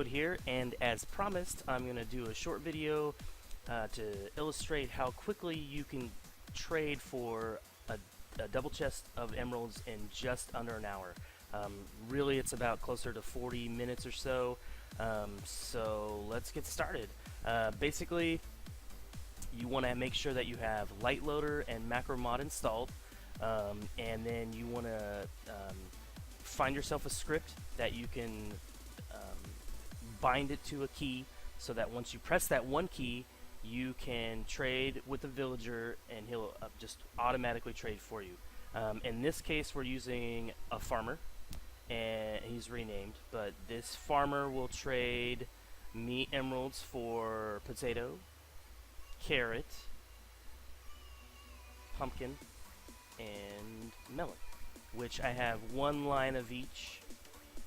Wood here, and as promised, I'm going to do a short video to illustrate how quickly you can trade for a double chest of emeralds in just under an hour. Really, it's about closer to 40 minutes or so. So let's get started. Basically, you want to make sure that you have Lightloader and MacroMod installed, and then you want to find yourself a script that you can bind it to a key, so that once you press that one key, you can trade with the villager and he'll just automatically trade for you. In this case, we're using a farmer, and he's renamed, but this farmer will trade me emeralds for potato, carrot, pumpkin, and melon, which I have one line of each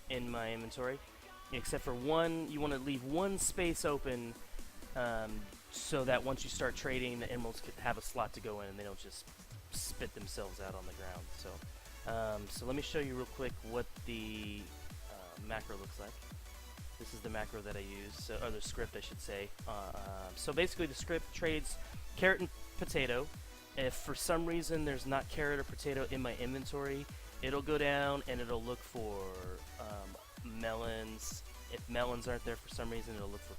in my inventory, except for one. You want to leave one space open so that once you start trading, the emeralds could have a slot to go in and they don't just spit themselves out on the ground. So let me show you real quick what the macro looks like. This is the macro that I use, or the script I should say. So basically the script trades carrot and potato. If for some reason there's not carrot or potato in my inventory, it'll go down and it'll look for melons. If melons aren't there for some reason, it'll look for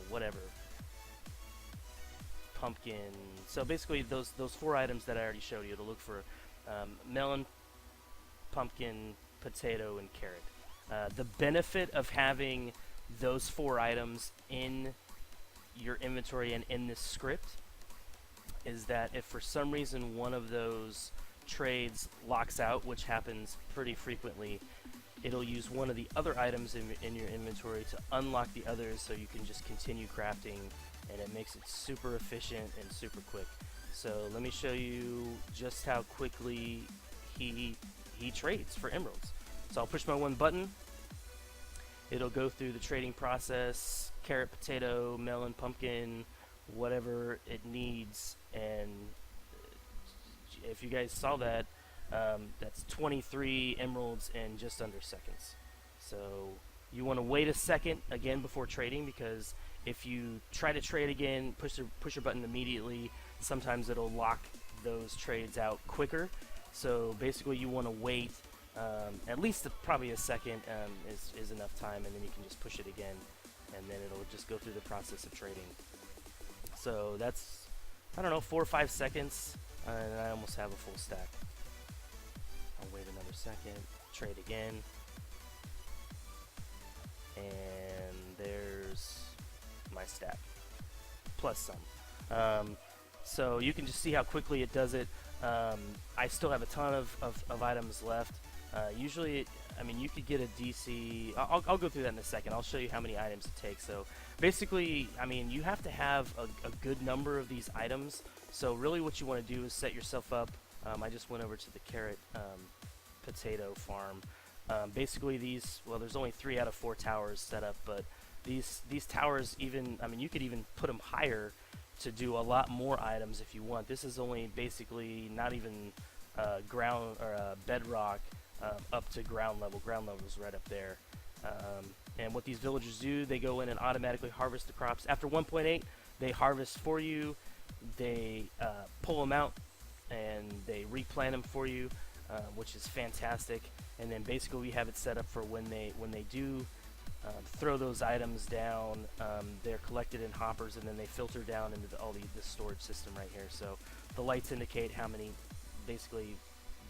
whatever, pumpkin. So basically those four items that I already showed you, it'll look for melon, pumpkin, potato, and carrot. The benefit of having those four items in your inventory and in this script is that if for some reason one of those trades locks out, which happens pretty frequently, it'll use one of the other items in your inventory to unlock the others, so you can just continue crafting, and it makes it super efficient and super quick. So let me show you just how quickly he trades for emeralds. So I'll push my one button, it'll go through the trading process, carrot, potato, melon, pumpkin, whatever it needs, and if you guys saw that, that's 23 emeralds in just under seconds. So you want to wait a second again before trading, because if you try to trade again, push your button immediately, sometimes it'll lock those trades out quicker. So basically you want to wait at least probably a second is enough time, and then you can just push it again, and then it'll just go through the process of trading. So that's, I don't know, 4 or 5 seconds, and I almost have a full stack. I'll wait another second, trade again, and there's my stack, plus some. So you can just see how quickly it does it. I still have a ton of items left. Usually, I mean, you could get a DC. I'll go through that in a second. I'll show you how many items it takes. So basically, I mean, you have to have a good number of these items. So really what you want to do is set yourself up. I just went over to the carrot potato farm. Basically these, well, there's only 3 out of 4 towers set up, but these towers, even, I mean, you could even put them higher to do a lot more items if you want. This is only basically not even ground or bedrock up to ground level. Ground level is right up there. And what these villagers do, they go in and automatically harvest the crops. After 1.8, they harvest for you. They pull them out and they replant them for you, which is fantastic. And then basically we have it set up for when they do throw those items down, they're collected in hoppers, and then they filter down into the storage system right here. So the lights indicate how many basically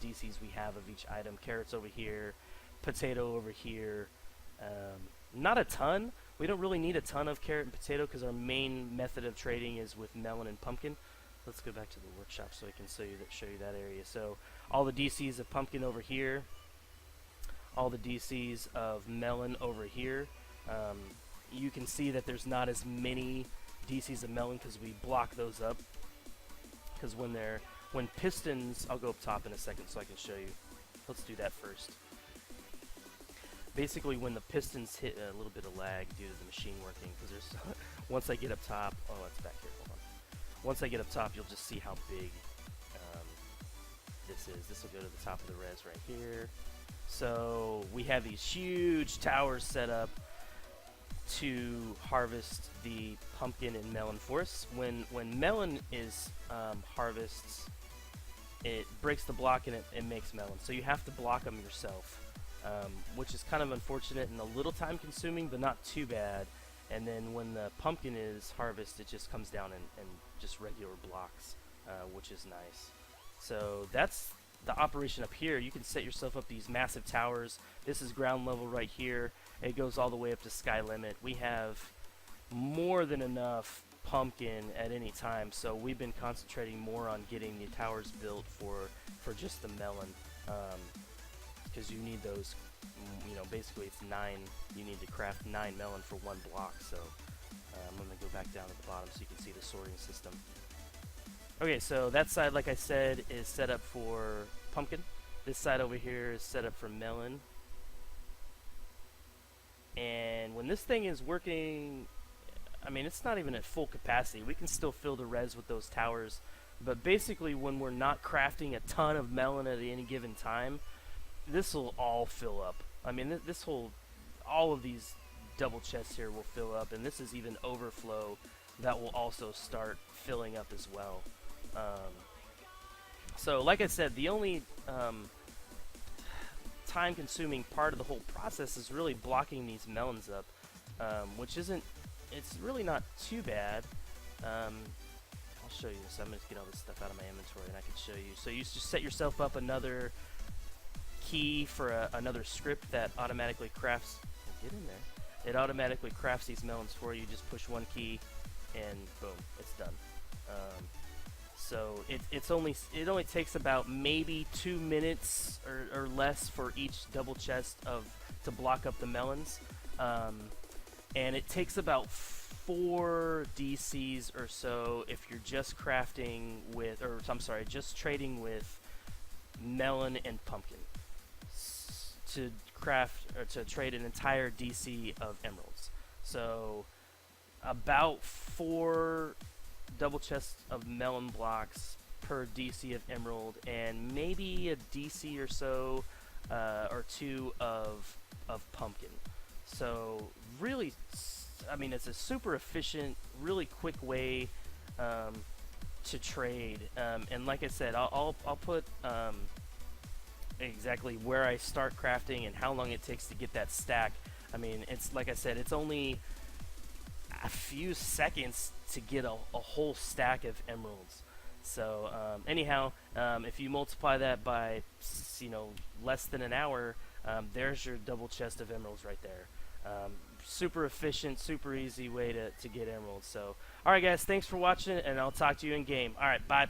DCs we have of each item. Carrots over here, potato over here. Not a ton. We don't really need a ton of carrot and potato because our main method of trading is with melon and pumpkin. Let's go back to the workshop so I can show you that area. So all the DCs of pumpkin over here, all the DCs of melon over here. You can see that there's not as many DCs of melon because we block those up. Because when pistons, I'll go up top in a second so I can show you. Let's do that first. Basically, when the pistons hit a little bit of lag due to the machine working, because there's once I get up top, oh, it's back here. Hold on. Once I get up top, you'll just see how big this is. This will go to the top of the res right here. So we have these huge towers set up to harvest the pumpkin and melon forests. When melon is harvests, it breaks the block and it makes melon. So you have to block them yourself, which is kind of unfortunate and a little time consuming, but not too bad. And then when the pumpkin is harvested, it just comes down and just regular blocks, which is nice. So that's the operation up here. You can set yourself up these massive towers. This is ground level right here. It goes all the way up to sky limit. We have more than enough pumpkin at any time, so we've been concentrating more on getting the towers built for just the melon, because you need those. You know, basically it's 9. You need to craft 9 melon for 1 block. So I'm gonna go back down to the bottom so you can see the sorting system. Okay, so that side, like I said, is set up for pumpkin. This side over here is set up for melon. And when this thing is working, I mean, it's not even at full capacity. We can still fill the res with those towers. But basically, when we're not crafting a ton of melon at any given time, this will all fill up. I mean, all of these double chests here will fill up. And this is even overflow that will also start filling up as well. So, like I said, the only time-consuming part of the whole process is really blocking these melons up, which isn't, it's really not too bad. I'll show you this. I'm going to get all this stuff out of my inventory and I can show you. So you just set yourself up another key for another script that automatically crafts, get in there, it automatically crafts these melons for you. Just push one key and boom, it's done. So it only takes about maybe 2 minutes or less for each double chest to block up the melons, and it takes about 4 DCs or so if you're just crafting with, or I'm sorry, just trading with melon and pumpkin to craft or to trade an entire DC of emeralds. So about 4 double chests of melon blocks per DC of emerald, and maybe a DC or so or 2 of pumpkin. So really, I mean, it's a super efficient, really quick way to trade. And like I said, I'll put exactly where I start crafting and how long it takes to get that stack. I mean, it's like I said, it's only a few seconds to get a whole stack of emeralds. So anyhow, if you multiply that by less than an hour, there's your double chest of emeralds right there. Super efficient, super easy way to get emeralds. So alright guys, thanks for watching, and I'll talk to you in game. Alright, bye.